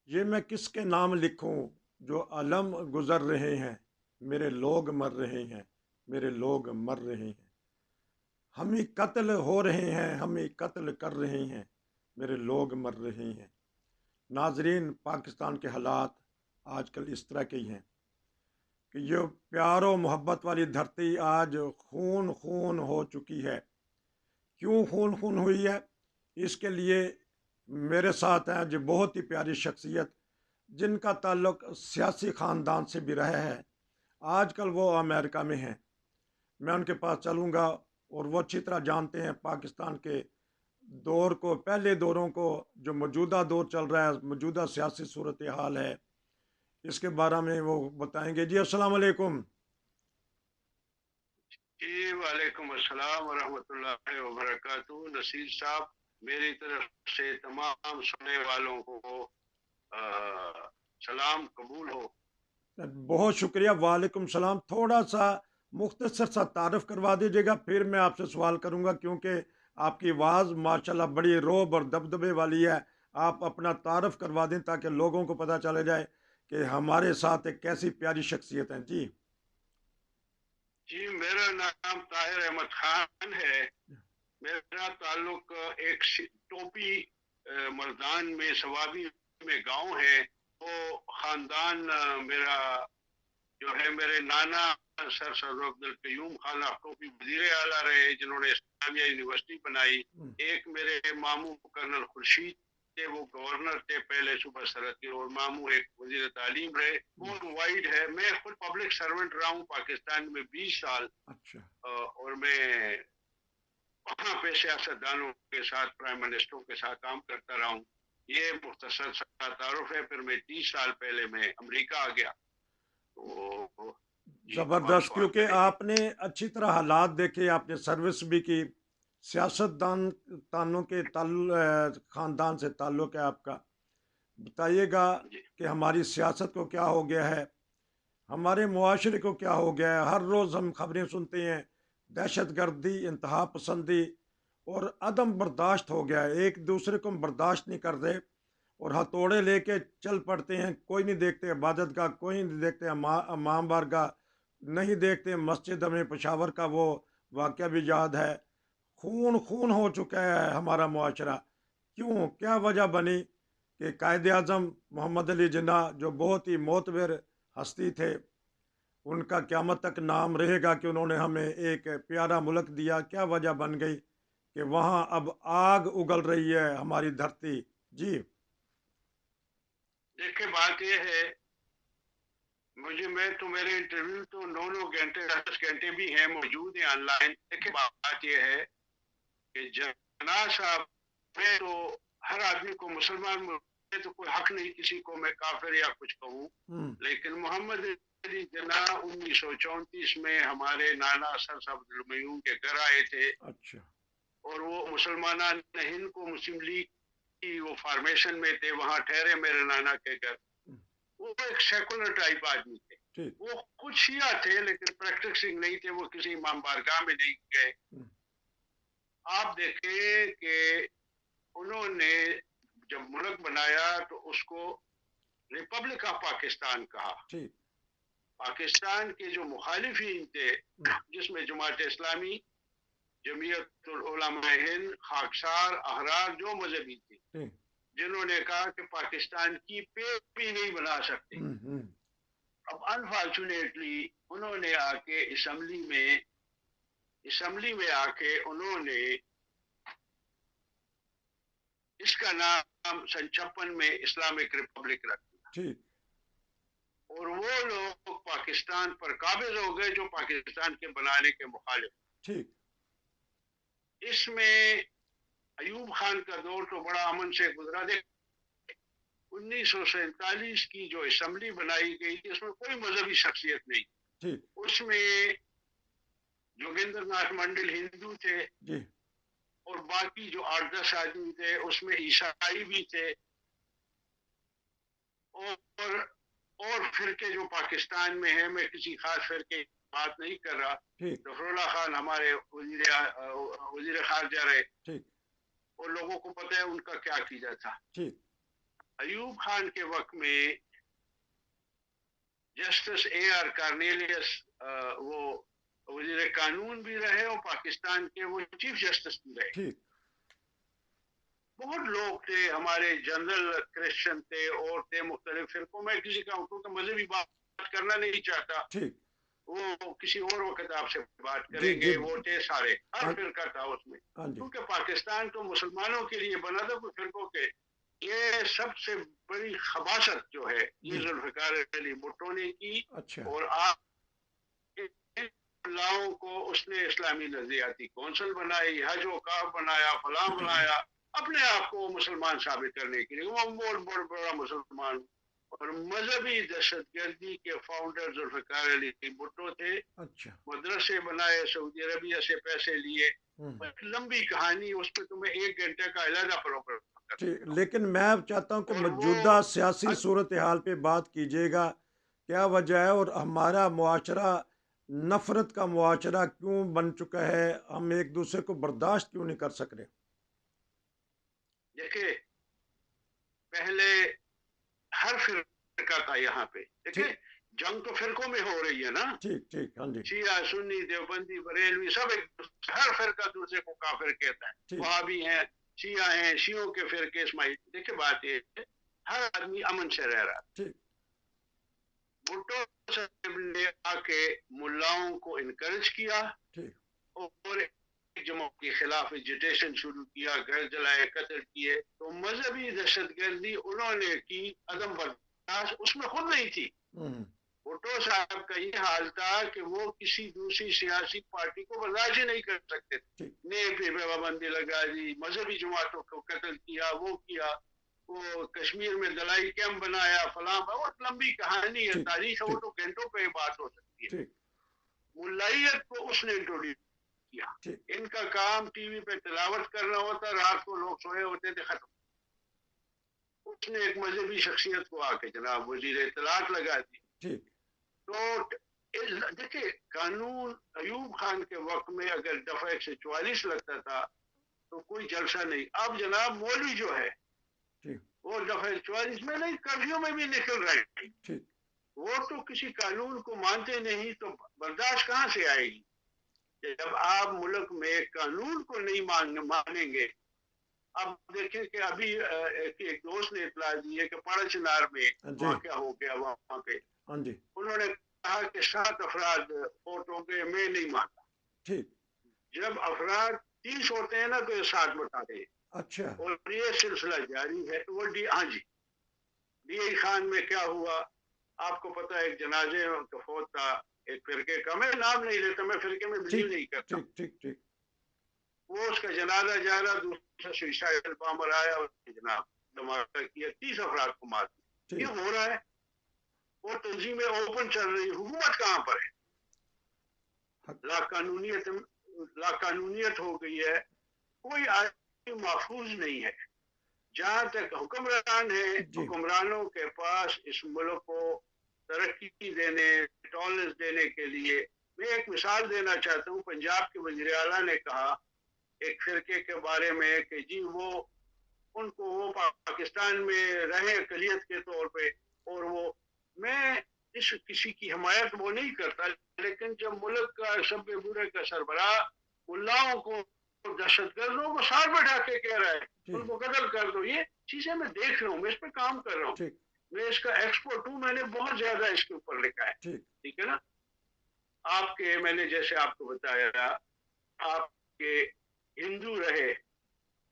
ये मैं किसके नाम लिखूं जो अलम गुजर रहे हैं, मेरे लोग मर रहे हैं, मेरे लोग मर रहे हैं। हम ही कत्ल हो रहे हैं, हम ही कत्ल कर रहे हैं, मेरे लोग मर रहे हैं। नाजरीन, पाकिस्तान के हालात आजकल इस तरह के ही हैं कि ये प्यार और मोहब्बत वाली धरती आज खून खून हो चुकी है। क्यों खून खून हुई है? इसके लिए मेरे साथ हैं जो बहुत ही प्यारी शख्सियत, जिनका ताल्लुक सियासी ख़ानदान से भी रहा है। आजकल वो अमेरिका में हैं। मैं उनके पास चलूँगा और वो अच्छी तरह जानते हैं पाकिस्तान के दौर को, पहले दौरों को, जो मौजूदा दौर चल रहा है, मौजूदा सियासी सूरत हाल है, इसके बारे में वो बताएंगे। जी अस्सलाम वालेकुम। जी वालेकुम अस्सलाम वरहमतुल्लाहि वबरकातुहू। नसीर साहब, मेरी तरफ से तमाम सुनने वालों को सलाम कबूल हो। बहुत शुक्रिया। वालेकुम सलाम। थोड़ा सा मुख्तसर सा तारफ़ करवा दीजिएगा, फिर मैं आपसे सवाल करूंगा, क्योंकि आपकी आवाज़ माशाल्लाह बड़ी रोब और दबदबे वाली है। आप अपना तारफ़ करवा दें ताकि लोगों को पता चले जाए कि हमारे साथ एक कैसी प्यारी शख्सियत है। जी। जी, मेरा नाम ताहिर अहमद खान है। मेरा ताल्लुक एक टोपी मर्दान में सवाबी में गांव है। वो खानदान मेरा जो है, मेरे नाना सर सदर अब्दुल कयूम खान टोपी वजीर आला रहे, जिन्होंने इस्लामिया यूनिवर्सिटी बनाई। एक मेरे मामू कर्नल खुर्शीद थे, वो गवर्नर थे पहले सूबा सरहद के, और मामू एक वजीर तालीम रहे। बहुत वाइड है। मैं खुद पब्लिक सर्वेंट रहा हूँ पाकिस्तान में 20 साल। अच्छा। और मैं वहाँ पे सियासतदानों के साथ, प्राइम मिनिस्टरों के साथ काम करता रहा हूँ। ये मुख्तसर सा तारुफ है। फिर मैं 30 साल पहले मैं अमेरिका आ गया। तो जी, अब आप ज़बरदस्त, सवाल क्योंकि करेंगे। आपने अच्छी तरह हालात देखे, आपने सर्विस भी की। सियासतदान तानों के ख़ानदान से ताल्लुक़ है आपका। बताइएगा जी कि हमारी सियासत को क्या हो गया है, हमारे मुआशरे को क्या हो गया है। हर रोज़ हम खबरें सुनते हैं, दहशत गर्दी, इंतहा पसंदी और अदम बर्दाश्त हो गया है। एक दूसरे को हम बर्दाश्त नहीं कर रहे और हथौड़े लेके चल पड़ते हैं। कोई नहीं देखते इबादत का, कोई नहीं देखते इमाम बारगाह, नहीं देखते मस्जिद। हमें पेशावर का वो वाक़या भी याद है। खून खून हो चुका है हमारा मुआशरा। क्यों, क्या वजह बनी कि कायद आज़म मोहम्मद अली जिन्ना, जो बहुत ही मोतबर हस्ती थे, उनका क़यामत तक नाम रहेगा कि उन्होंने हमें एक प्यारा मुल्क दिया। क्या वजह बन गई कि वहाँ अब आग उगल रही है हमारी धरती। जी। देखिए, बात यह है, मैं तो मेरे इंटरव्यू तो 9 9 घंटे 10 घंटे भी हैं, मौजूद है ऑनलाइन। देखिए, बात यह है कि जना साहब, मैं तो हर आदमी को मुसलमान, मुझे तो कोई हक नहीं किसी को मैं काफिर या कुछ कहूँ। हम्म। लेकिन मोहम्मद अली जना 1934 में हमारे नाना सर अब्दुल मयूम के घर आए थे। अच्छा। और वो मुसलमान हिंद को मुस्लिम लीग की वो फॉर्मेशन में थे, वहां ठहरे मेरे नाना के घर। हम्म। वो एक सेकुलर टाइप आदमी थे। ठीक। वो खुद शिया थे लेकिन प्रैक्टिसिंग नहीं थे, वो किसी इमाम बारगाह में नहीं गए। हम्म। आप देखें कि उन्होंने जब मुल्क बनाया तो उसको रिपब्लिक ऑफ पाकिस्तान कहा। ठीक। पाकिस्तान के जो मुखालिफिन थे, हम्म। जिसमें जमात इस्लामी, जमीयत उलमा हिंद, खाकसार, अहरार, जो मजहबी थे, ठीक। जिन्होंने कहा कि पाकिस्तान की पेट भी नहीं बना सकते। हम्म। हम्म। अब अनफॉर्चुनेटली उन्होंने आके असम्बली में आके उन्होंने इसका नाम सन 56 में इस्लामिक रिपब्लिक रख दिया। ठीक। और वो लोग पाकिस्तान पर काबिज हो गए जो पाकिस्तान के बनाने के मुखालिफ। ठीक। इसमें अयूब खान का दौर तो बड़ा अमन से गुजरा। देख, 1947 की जो असम्बली बनाई गई थी, उसमें कोई मजहबी शख्सियत नहीं। ठीक। उसमें जोगेंद्र नाथ मंडल हिंदू थे, जी। और बाकी जो 8 10 आदमी थे उसमें ईसाई भी थे। और और फिरके जो पाकिस्तान में है, मैं किसी खास फिरके की बात नहीं कर रहा। ठीक। जफरुल्लाह खान हमारे वजीर खारजा रहे, ठीक। और लोगों को पता है उनका क्या कीजा था। ठीक। अयूब खान के वक्त में जस्टिस AR कार्नेलियस वो वजीर कानून भी रहे और पाकिस्तान के वो चीफ जस्टिस भी रहे। ठीक बहुत लोग थे हमारे, जनरल क्रिश्चियन थे और थे मुख्तलिफ फिरकों में, किसी का क्योंकि मजहबी बात करना नहीं चाहता, ठीक वो किसी और वक्त आपसे बात जी जी करेंगे। वो थे सारे, हर हाँ फिरका था उसमें, हाँ जी क्योंकि पाकिस्तान तो मुसलमानों के लिए बना था, कुछ फिरकों के। ये सबसे बड़ी खबासत जो है ये जी जुल्फिकार अली भुट्टो ने की। अच्छा और आप अल्लाहों को उसने इस्लामी नजरियाती कौंसिल बनाई, हज वकाफ बनाया, फलां बनाया, अपने आप को मुसलमान साबित करने के लिए। वो बहुत बड़ा मुसलमान और मजहबी दहशतगर्दी के फाउंडर जुल्फिकार अली भुट्टो थे। अच्छा मदरसे बनाए, सऊदी अरबिया से पैसे लिए। हम्म एक लंबी कहानी, उस पर तुम्हें 1 घंटे का अलग प्रोग्राम कर ठीक, सकता लेकिन मैं अब चाहता हूं कि हूँ। और मौजूदा वो सियासी सूरत हाल पे बात कीजिएगा, क्या वजह है और हमारा मुआशरा नफरत का मुआशरा क्यों बन चुका है, हम एक दूसरे को बर्दाश्त क्यों नहीं कर सक रहे? देखिए, पहले हर फिरका था यहाँ पे, देखिए ठीक जंग तो फिरकों में हो रही है ना, ठीक ठीक हाँ जी शिया सुन्नी देवबंदी बरेलवी सब हर फिरका दूसरे को काफिर कहता है। ठीक वहां भी हैं, शिया हैं, शियों के फिरके इस्माइल। देखिए बात ये है, हर आदमी अमन से रह रहा। ठीक भुट्टो साहब ने आके मुल्लाओं को इनकरेज किया ठीक और जमात के खिलाफ एजिटेशन शुरू किया, घर जलाए, कत्ल किए। तो मजहबी दहशतगर्दी उन्होंने की, अदम बर्दाश्त उसमें खुद नहीं थी। हम्म भुट्टो साहब का ये हाल था कि वो किसी दूसरी सियासी पार्टी को बर्दाश्त ही नहीं कर सकते थे। ठीक ने पे पाबंदी लगा दी, मजहबी जमातों को कत्ल किया, वो किया, वो कश्मीर में दलाई कैंप बनाया, फलां, बहुत लंबी कहानी है, ठीक तारीख है, वो ठीक तो घंटों पे बात हो सकती है। ठीक मुल्लाइयत को उसने इंट्रोड्यूस किया। ठीक इनका काम टीवी पे तिलावत करना होता, रात को लोग सोए होते थे, खत्म। उसने एक मजहबी शख्सियत को आके जनाब वजीर इत्तलात लगा दी। ठीक तो देखिए, कानून अयूब खान के वक्त में अगर दफा 144 लगता था तो कोई जलसा नहीं। अब जनाब मौलवी जो है ठीक वो दफा 144 में नहीं, कर्फ्यू में भी निकल रहे हैं। ठीक वो तो किसी कानून को मानते नहीं, तो बर्दाश्त कहां से आएगी? जब आप मुल्क में कानून को नहीं मानेंगे। अब देखें कि अभी एक दोस्त ने इतला दी है कि पाड़ा चिनार में हाँ जी वाक़या हो गया वहां पे। हाँ जी उन्होंने कहा कि 7 अफराद फोट हो गए, मैं नहीं मानता। ठीक जब अफराद 30 होते हैं ना तो ये 7 बताते हैं। अच्छा और ये सिलसिला जारी है। वो हाँ जी, DI खान में क्या हुआ आपको पता है? एक जनाजे का फौत था एक फिरके का, मैं नाम नहीं लेता, मैं फिरके में बिलीव ठीक नहीं करता। ठीक ठीक ठीक वो उसका जनाजा जा रहा, दूसरा सुसाइड बॉम्बर आया और जनाब धमाका किया, 30 अफराद को मार दिया। ठीक ये हो रहा है, वो तंजीमें ओपन चल रही, हुकूमत कहाँ पर है? हक लाकानूनियत, लाकानूनियत हो गई है, कोई आदमी महफूज नहीं है। जहां तक हुक्मरान है, जी हुक्मरानों के पास इस मुल्क को तरक्की देने, टॉलरेंस देने के लिए, मैं एक मिसाल देना चाहता हूँ। पंजाब के वज़ीर आला ने कहा एक फिरके के बारे में कि जी वो उनको वो पाकिस्तान में रहे अकलियत के तौर पे, और वो, मैं इस किसी की हिमायत वो नहीं करता, लेकिन जब मुल्क का सब बुरे का सरबराह मुल्लाओं को, दहशतगर्दों को साथ बैठा के कह रहा है जी उनको कत्ल कर दो, ये चीजें मैं देख रहा हूँ, मैं इस पर काम कर रहा हूँ, ठीक मैं इसका एक्सपर्ट हूँ, मैंने बहुत ज्यादा इसके ऊपर लिखा है। ठीक ठीक है ना? आपके, मैंने जैसे आपको बताया, आपके हिंदू रहे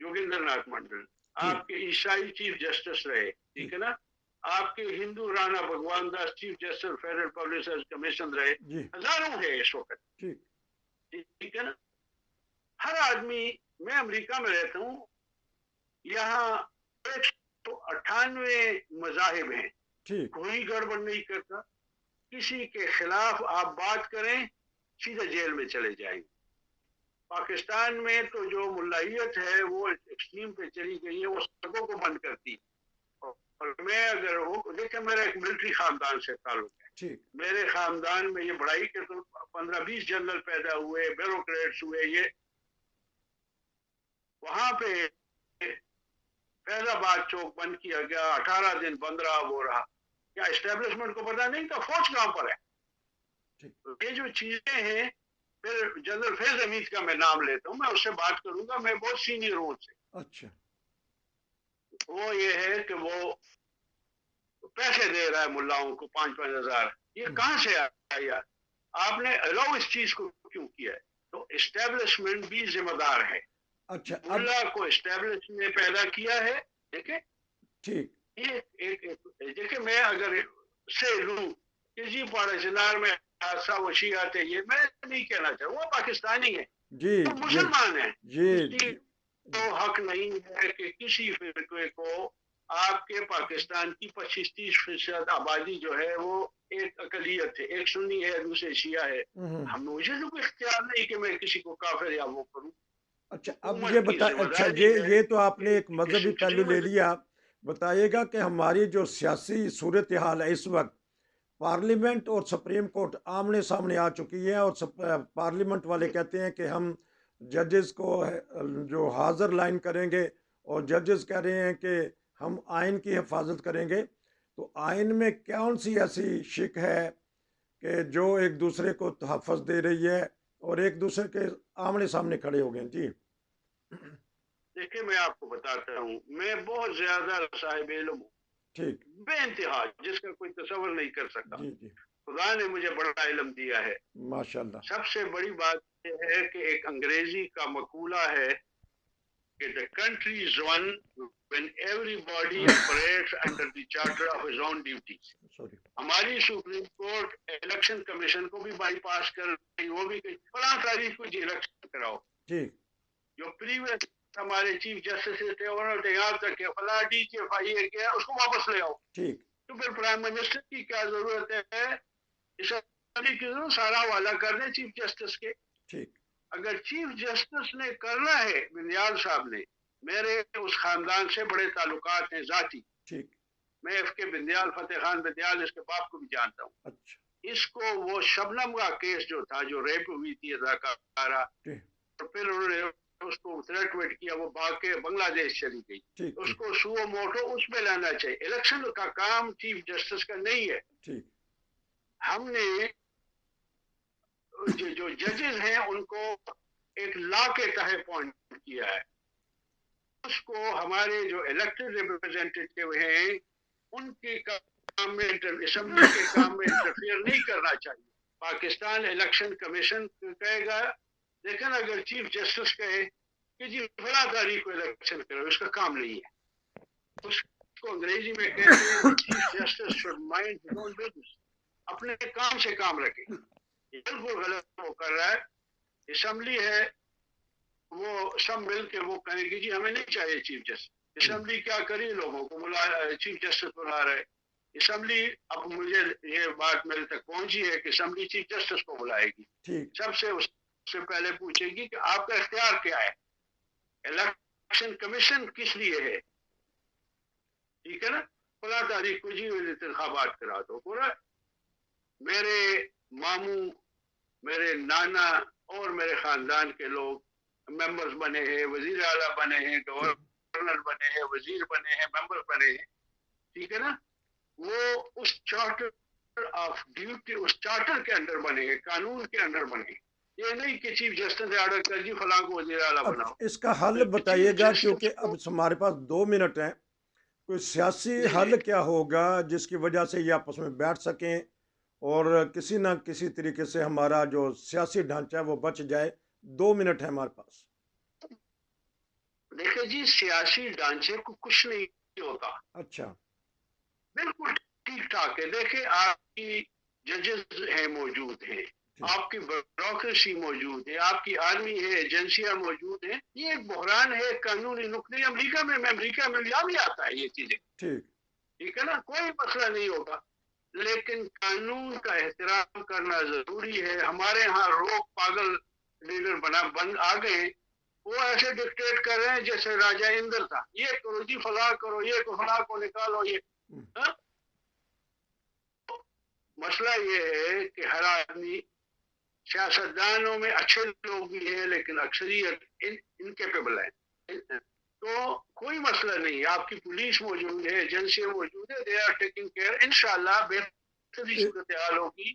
योगेंद्र नाथ मंडल, जी आपके ईसाई चीफ जस्टिस रहे, जी ठीक है ना? आपके Hindu Rana Bhagwan Das chief justice federal publishers commission रहे। जी हजारों है इस वक्त, ठीक ठीक है ना? हर आदमी, मैं अमेरिका में रहता हूँ, यहाँ 198 मजाहिब हैं, ठीक कोई गड़बड़ नहीं करता। किसी के खिलाफ आप बात करें सीधे जेल में चले जाएंगे। पाकिस्तान में तो जो मुल्लाहियत है वो एक्सट्रीम पे चली गई है, वो सड़कों को बंद करती। और मैं अगर वो देखे, मेरा एक मिलिट्री खानदान से ताल्लुक है, ठीक मेरे खानदान में ये बढ़ाई के तो 15-20 जनरल पैदा हुए, ब्यूरोक्रेट्स हुए, ये वहां पे फैजाबाद चौक बंद किया गया, 18 दिन बंद रहा, वो रहा। क्या एस्टेब्लिशमेंट को पता नहीं था फौज कहां पर है? ये जो चीजें हैं, फिर जनरल फैज हमीद का मैं नाम लेता हूँ, मैं उससे बात करूंगा, मैं बहुत सीनियर हूँ उससे। अच्छा। वो ये है कि वो पैसे दे रहा है मुल्लाओं को 5-5 हजार, ये कहां से आया यार? आपने अलाउ इस चीज को क्यों किया है? तो एस्टेब्लिशमेंट भी जिम्मेदार है। अच्छा। अब मुल्ला को एस्टेब्लिश ने पैदा किया है। देखिए, ठीक। ये देखिए, मैं अगर से लूं कि जी पाड़ेसनार में हादसा वशी आते, ये मैं नहीं कहना चाहूँ, वो पाकिस्तानी है, जी तो जी मुसलमान है। जी किसी जी को हक नहीं है कि किसी फिरके को, आपके पाकिस्तान की 25-30% आबादी जो है वो एक अकलियत है, एक सुन्नी है, दूसरे शिया है। हम्म। हम मुझे तो कोई इख्तियार नहीं कि मैं किसी को काफिर या वो करूं। अच्छा, अब ये हुकूमत की बता, अच्छा, जिम्मेदारी है ये तो आपने एक कि मजहबी पहलू ले सुप्रीम। लिया। बताइएगा कि हमारी जो सियासी सूरत हाल है इस वक्त, पार्लियामेंट और सुप्रीम कोर्ट आमने सामने आ चुकी है, और पार्लियामेंट वाले कहते हैं कि हम जजेस को जो हाजिर लाइन करेंगे, और जजेस कह रहे हैं कि हम आइन की हिफाजत करेंगे। तो आइन में कौन सी ऐसी शिक है कि जो एक दूसरे को तहफ़्फ़ुज़ दे रही है और एक दूसरे के आमने सामने खड़े हो गए? जी। देखिए, मैं आपको बताता हूँ, मैं बहुत ज्यादा साहिब इल्म हूँ, ठीक। बेइंतहा, जिसका कोई तस्वर नहीं कर सकता। जी जी। खुदा ने मुझे बड़ा इल्म दिया है। माशाल्लाह। सबसे बड़ी बात यह है कि एक अंग्रेजी का मकूला है कि the country is one when everybody operates under the charter of his own duties. Sorry. हमारी सुप्रीम कोर्ट इलेक्शन कमीशन को भी बाईपास कर रही, वो भी फला तारीख को जी इलेक्शन कराओ। ठीक। जो प्रीवियस हमारे चीफ जस्टिस थे, उन्होंने यहाँ तक के फला DGFIA किया, उसको वापस ले आओ। ठीक। तो फिर प्राइम मिनिस्टर की क्या जरूरत है? इस की जरूरत सारा वाला कर दे चीफ जस्टिस के। ठीक। अगर चीफ जस्टिस ने करना है, बिंदयाल साहब ने, मेरे उस खानदान से बड़े ताल्लुकात हैं जाती। ठीक। मैं इसके बिंदयाल, फतेह खान बिंदयाल, इसके बाप को भी जानता हूँ। अच्छा। इसको वो शबनम का केस जो था, जो रेप हुई थी अदाकारा, ठीक। तो फिर उन्होंने उसको थ्रेट वेट किया, वो भाग के बांग्लादेश चली गई। ठीक। ठीक। उसको सुओ मोटो उसमें लाना चाहिए। इलेक्शन का काम चीफ जस्टिस का नहीं है। ठीक। हमने जो जजेस हैं उनको एक लॉ के तहत अपॉइंट किया है। उसको हमारे जो इलेक्टेड रिप्रेजेंटेटिव हैं उनके काम में, असेंबली के काम में इंटरफियर नहीं करना चाहिए। पाकिस्तान इलेक्शन कमीशन कहेगा, लेकिन अगर चीफ जस्टिस कहे कि जी फला तारीख को इलेक्शन करो, इसका काम नहीं है। उसको अंग्रेजी में कहते हैं chief justice should mind his own business, अपने काम से काम रखे। बिल्कुल गलत वो कर रहा है। असेंबली है, वो सब मिल के वो कहेंगे जी हमें नहीं चाहिए चीफ जस्टिस। असेंबली क्या करी, लोगों को बुला, चीफ जस्टिस बुला रहे असेंबली। अब मुझे ये बात मेरे तक पहुंची है कि असेंबली चीफ जस्टिस को बुलाएगी, ठीक। सबसे उससे पहले पूछेगी कि आपका इख्तियार क्या है, इलेक्शन कमीशन किस लिए है, ठीक है ना? फला तारीख को जी इंतखाबात करा दो। पूरा मेरे मामू, मेरे नाना और मेरे खानदान के लोग मेंबर्स बने हैं, वजीर आला बने हैं, ठीक। गवर्नर बने हैं, वजीर बने हैं, मेंबर बने हैं, ठीक है ना? वो उस चार्टर ऑफ ड्यूटी, उस चार्टर के अंदर बने हैं, कानून के अंदर बने हैं। ये नहीं कि चीफ जस्टिस ने ऑर्डर कर जी फलां को वजीर आला अब बनाओ। इसका हल तो चीफ बताइएगा, क्योंकि जस्टिस को अब हमारे पास 2 मिनट हैं। कोई सियासी जी जी हल क्या होगा जिसकी वजह से ये आपस में बैठ सकें और किसी ना किसी तरीके से हमारा जो सियासी ढांचा है वो बच जाए? 2 मिनट है हमारे पास। देखिए जी, सियासी ढांचे को कुछ नहीं होता, अच्छा। बिल्कुल ठीक ठाक है। देखिए, आपकी जजेस है मौजूद है, ठीक। आपकी ब्यूरोक्रेसी मौजूद है, आपकी आर्मी है, एजेंसियां मौजूद है। ये एक बहरान है, कानूनी नुकते। अमरीका में, मैं अमरीका में यहाँ भी आता है ये चीजें, ठीक। ठीक है ना? कोई मसला नहीं होगा, लेकिन कानून का एहतराम करना जरूरी है। हमारे यहाँ लोग पागल लीडर बन आ गए, वो ऐसे डिक्टेट कर रहे हैं जैसे राजा इंद्र था, ये करो जी, फला करो, ये को फला को निकालो, ये। हम्म। हा? मसला ये है कि हर आदमी, सियासतदानों में अच्छे लोग भी हैं, लेकिन अक्सरियत इनकेपेबल है। तो कोई मसला नहीं है, आपकी पुलिस मौजूद है, एजेंसियां मौजूद है, दे आर टेकिंग केयर, इंशाल्लाह बेहतरी दे, सूरत हाल होगी।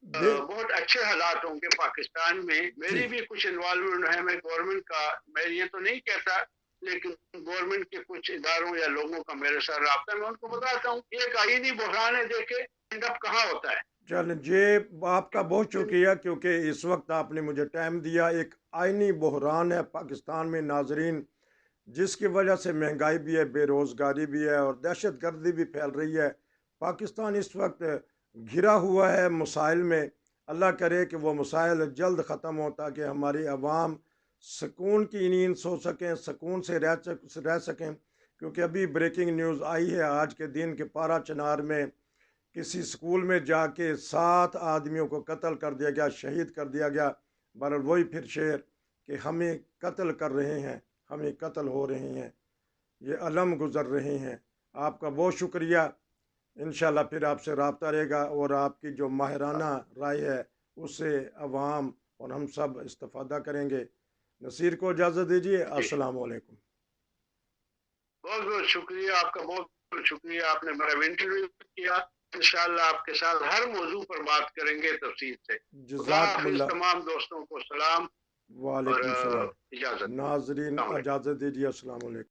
दे, बहुत अच्छे हालात होंगे पाकिस्तान में। जी मेरी भी कुछ इन्वॉल्वमेंट है, मैं गवर्नमेंट का, मैं ये तो नहीं कहता, लेकिन गवर्नमेंट के कुछ इदारों या लोगों का मेरे साथ रब्ता, मैं उनको बताता हूँ एक आईनी बहरान है, देखे एंड अप कहाँ होता है। चल जी, आपका बहुत शुक्रिया क्योंकि इस वक्त आपने मुझे टाइम दिया। एक आईनी बहरान है पाकिस्तान में नाजरीन, जिसकी वजह से महंगाई भी है, बेरोज़गारी भी है और दहशत गर्दी भी फैल रही है। पाकिस्तान इस वक्त घिरा हुआ है मसाइल में। अल्लाह करे कि वो मसाइल जल्द ख़त्म हो ताकि हमारी आवाम सुकून की नींद सो सकें, सुकून से रह सकें। क्योंकि अभी ब्रेकिंग न्यूज़ आई है आज के दिन के पारा चनार में किसी स्कूल में जाके 7 आदमियों को कत्ल कर दिया गया, शहीद कर दिया गया। बहरहाल वही फिर शेर कि हमें कत्ल कर रहे हैं, हमें कत्ल हो रहे हैं, ये अलम गुज़र रहे हैं। आपका बहुत शुक्रिया। इंशाल्लाह फिर आपसे रब्ता रहेगा और आपकी जो माहिराना राय है उससे अवाम और हम सब इस्तेफादा करेंगे। नसीर को इजाज़त दीजिए। जी, अस्सलाम वालेकुम। बहुत बहुत शुक्रिया आपका, बहुत बहुत शुक्रिया, आपने मेरा इंटरव्यू किया। इंशाल्लाह आपके साथ हर मौजू पर बात करेंगे तफसील से। खुदा हाफिज, जज़ाकमुल्लाह। तमाम दोस्तों को सलाम और वालेकुम सलाम। इजाजत। नाजरीन अस्सलाम वालेकुम। इजाज़त दीजिए। अस्सलाम वालेकुम।